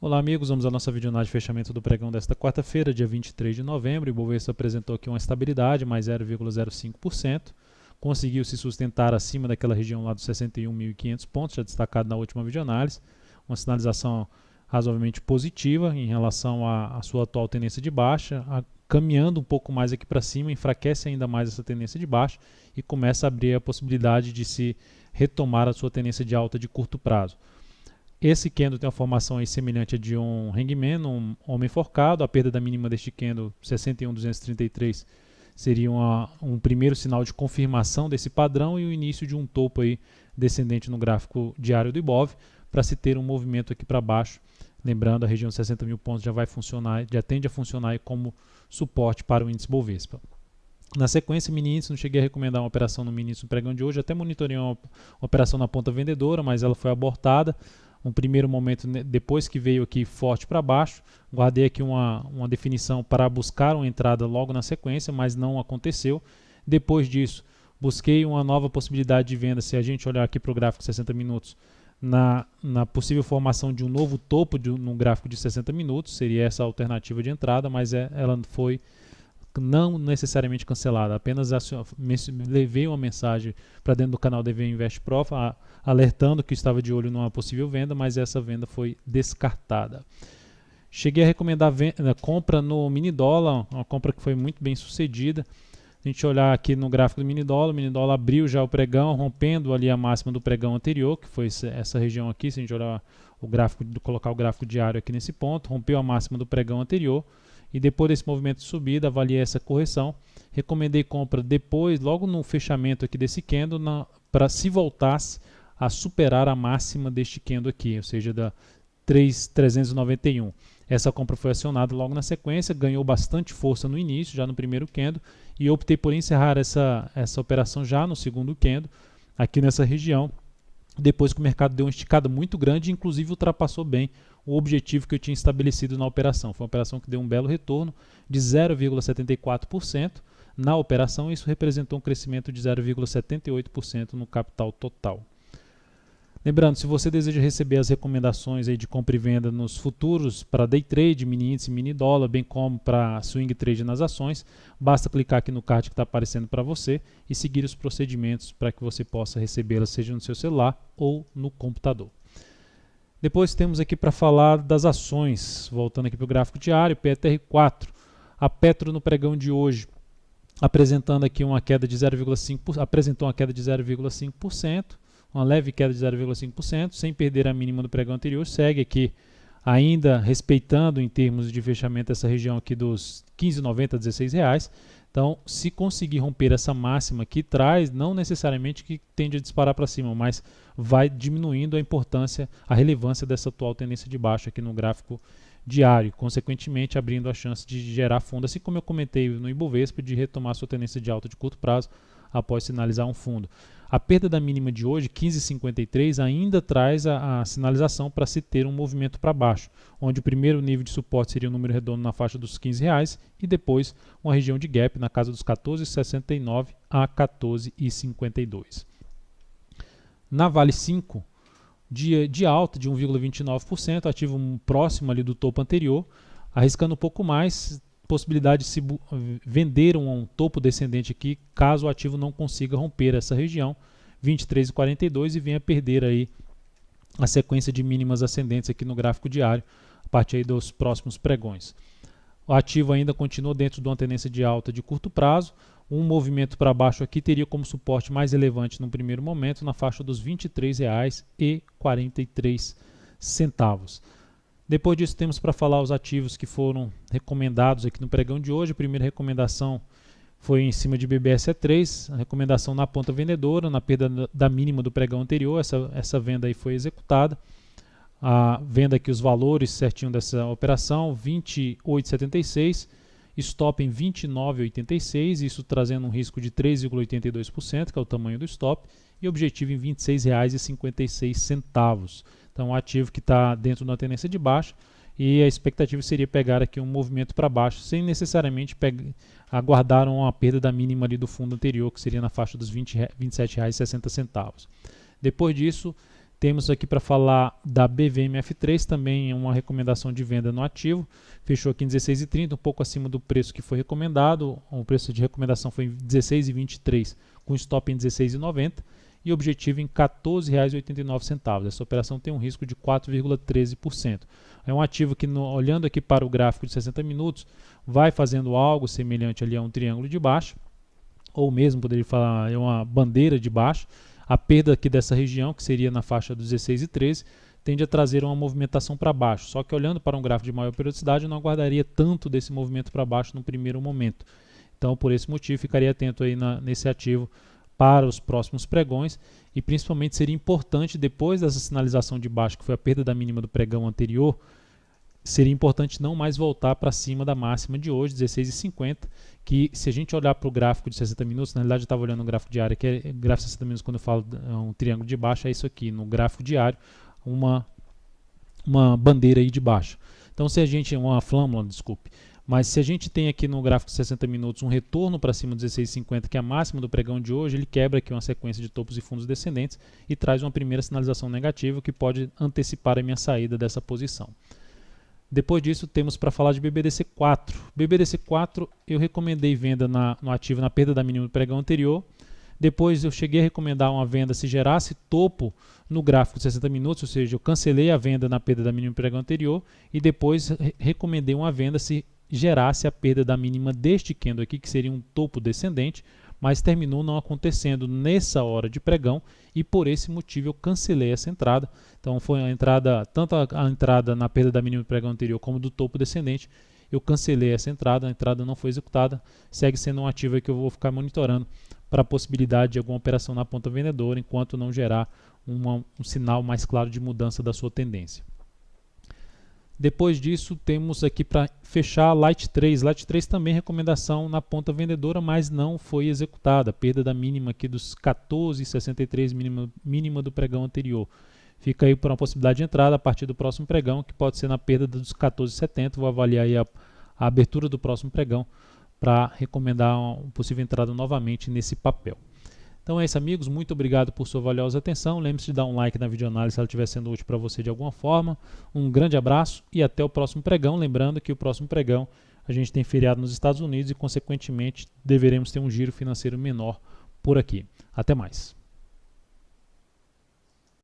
Olá amigos, vamos à nossa videoanálise de fechamento do pregão desta quarta-feira, dia 23 de novembro. O Ibovespa apresentou aqui uma estabilidade, mais 0,05%. Conseguiu se sustentar acima daquela região lá dos 61.500 pontos, já destacado na última videoanálise. Uma sinalização razoavelmente positiva em relação à sua atual tendência de baixa, caminhando um pouco mais aqui para cima, enfraquece ainda mais essa tendência de baixa e começa a abrir a possibilidade de se retomar a sua tendência de alta de curto prazo. Esse candle tem uma formação aí semelhante a de um hangman, um homem forcado. A perda da mínima deste candle, 61.233, seria um primeiro sinal de confirmação desse padrão e o início de um topo aí descendente no gráfico diário do Ibov, para se ter um movimento aqui para baixo. Lembrando, a região de 60 mil pontos já tende a funcionar aí como suporte para o índice Bovespa. Na sequência, mini índice, não cheguei a recomendar uma operação no mini índice no pregão de hoje, até monitorei uma operação na ponta vendedora, mas ela foi abortada. Um primeiro momento, depois que veio aqui forte para baixo, guardei aqui uma definição para buscar uma entrada logo na sequência, mas não aconteceu. Depois disso, busquei uma nova possibilidade de venda, se a gente olhar aqui para o gráfico de 60 minutos, na possível formação de um novo topo no gráfico de 60 minutos, seria essa a alternativa de entrada, mas ela foi não necessariamente cancelada, apenas levei uma mensagem para dentro do canal DV Invest Prof, alertando que estava de olho numa possível venda, mas essa venda foi descartada. Cheguei a recomendar compra no mini dólar, uma compra que foi muito bem sucedida. A gente olhar aqui no gráfico do mini dólar abriu já o pregão, rompendo ali a máxima do pregão anterior, que foi essa região aqui. Se a gente olhar o gráfico, colocar o gráfico diário aqui nesse ponto, rompeu a máxima do pregão anterior. E depois desse movimento de subida, avaliei essa correção. Recomendei compra depois, logo no fechamento aqui desse candle, para se voltasse a superar a máxima deste candle aqui, ou seja, da 391. Essa compra foi acionada logo na sequência, ganhou bastante força no início, já no primeiro candle, e eu optei por encerrar essa operação já no segundo candle, aqui nessa região, depois que o mercado deu uma esticada muito grande, inclusive ultrapassou bem o objetivo que eu tinha estabelecido na operação. Foi uma operação que deu um belo retorno de 0,74%. Na operação, isso representou um crescimento de 0,78% no capital total. Lembrando, se você deseja receber as recomendações aí de compra e venda nos futuros para day trade, mini índice, mini dólar, bem como para swing trade nas ações, basta clicar aqui no card que está aparecendo para você e seguir os procedimentos para que você possa recebê-las, seja no seu celular ou no computador. Depois temos aqui para falar das ações, voltando aqui para o gráfico diário, PETR4. A Petro no pregão de hoje apresentando aqui uma queda de 0,5%, apresentou uma queda de 0,5%, uma leve queda de 0,5%, sem perder a mínima do pregão anterior, segue aqui ainda respeitando em termos de fechamento essa região aqui dos 15,90 a R$16. Então, se conseguir romper essa máxima aqui, traz, não necessariamente que tende a disparar para cima, mas vai diminuindo a importância, a relevância dessa atual tendência de baixa aqui no gráfico diário, consequentemente abrindo a chance de gerar fundo, assim como eu comentei no Ibovespa, de retomar sua tendência de alta de curto prazo após sinalizar um fundo. A perda da mínima de hoje, 15,53, ainda traz a sinalização para se ter um movimento para baixo, onde o primeiro nível de suporte seria o número redondo na faixa dos R$15 e depois uma região de gap na casa dos 14,69 a 14,52. Na Vale 5, dia de alta de 1,29%, ativo próximo ali do topo anterior, arriscando um pouco mais, possibilidade de se vender um topo descendente aqui, caso o ativo não consiga romper essa região, 23,42, e venha perder aí a sequência de mínimas ascendentes aqui no gráfico diário, a partir aí dos próximos pregões. O ativo ainda continua dentro de uma tendência de alta de curto prazo, um movimento para baixo aqui teria como suporte mais relevante no primeiro momento na faixa dos R$ 23,43. Depois disso temos para falar os ativos que foram recomendados aqui no pregão de hoje. A primeira recomendação foi em cima de BBSE3, a recomendação na ponta vendedora, na perda da mínima do pregão anterior, essa venda aí foi executada. A venda aqui, os valores certinho dessa operação, 28,76, stop em 29,86, isso trazendo um risco de 3,82%, que é o tamanho do stop, e objetivo em R$ 26,56. Então, um ativo que está dentro da tendência de baixa, e a expectativa seria pegar aqui um movimento para baixo, sem necessariamente aguardar uma perda da mínima ali do fundo anterior, que seria na faixa dos R$ 27,60. Depois disso, Temos aqui para falar da BVMF3, também uma recomendação de venda no ativo, fechou aqui em 16,30, um pouco acima do preço que foi recomendado, o preço de recomendação foi em 16,23, com stop em 16,90 e objetivo em R$ 14,89. Essa operação tem um risco de 4,13%. É um ativo que, olhando aqui para o gráfico de 60 minutos, vai fazendo algo semelhante ali a um triângulo de baixo, ou mesmo poderia falar é uma bandeira de baixo. A perda aqui dessa região, que seria na faixa dos 16 e 13, tende a trazer uma movimentação para baixo. Só que olhando para um gráfico de maior periodicidade, eu não aguardaria tanto desse movimento para baixo no primeiro momento. Então, por esse motivo, ficaria atento aí nesse ativo para os próximos pregões, e principalmente seria importante, depois dessa sinalização de baixo, que foi a perda da mínima do pregão anterior, seria importante não mais voltar para cima da máxima de hoje, 16,50, que se a gente olhar para o gráfico de 60 minutos, na realidade eu estava olhando o gráfico diário, que é gráfico de 60 minutos, quando eu falo um triângulo de baixo, é isso aqui, no gráfico diário, uma bandeira aí de baixo. Então se a gente, uma flâmula, desculpe, mas se a gente tem aqui no gráfico de 60 minutos um retorno para cima do 16,50, que é a máxima do pregão de hoje, ele quebra aqui uma sequência de topos e fundos descendentes e traz uma primeira sinalização negativa que pode antecipar a minha saída dessa posição. Depois disso, temos para falar de BBDC4. BBDC4 eu recomendei venda no ativo na perda da mínima do pregão anterior. Depois eu cheguei a recomendar uma venda se gerasse topo no gráfico de 60 minutos, ou seja, eu cancelei a venda na perda da mínima do pregão anterior e depois recomendei uma venda se gerasse a perda da mínima deste candle aqui, que seria um topo descendente, mas terminou não acontecendo nessa hora de pregão e por esse motivo eu cancelei essa entrada. Então foi a entrada, tanto a entrada na perda da mínima do pregão anterior como do topo descendente, eu cancelei essa entrada, a entrada não foi executada, segue sendo um ativo que eu vou ficar monitorando para a possibilidade de alguma operação na ponta vendedora, enquanto não gerar um sinal mais claro de mudança da sua tendência. Depois disso, temos aqui para fechar Light 3. Light 3 também recomendação na ponta vendedora, mas não foi executada. Perda da mínima aqui dos 14,63, mínima do pregão anterior. Fica aí para uma possibilidade de entrada a partir do próximo pregão, que pode ser na perda dos 14,70. Vou avaliar aí a abertura do próximo pregão para recomendar uma possível entrada novamente nesse papel. Então é isso, amigos, muito obrigado por sua valiosa atenção, lembre-se de dar um like na videoanálise se ela estiver sendo útil para você de alguma forma, um grande abraço e até o próximo pregão, lembrando que o próximo pregão a gente tem feriado nos Estados Unidos e consequentemente deveremos ter um giro financeiro menor por aqui. Até mais.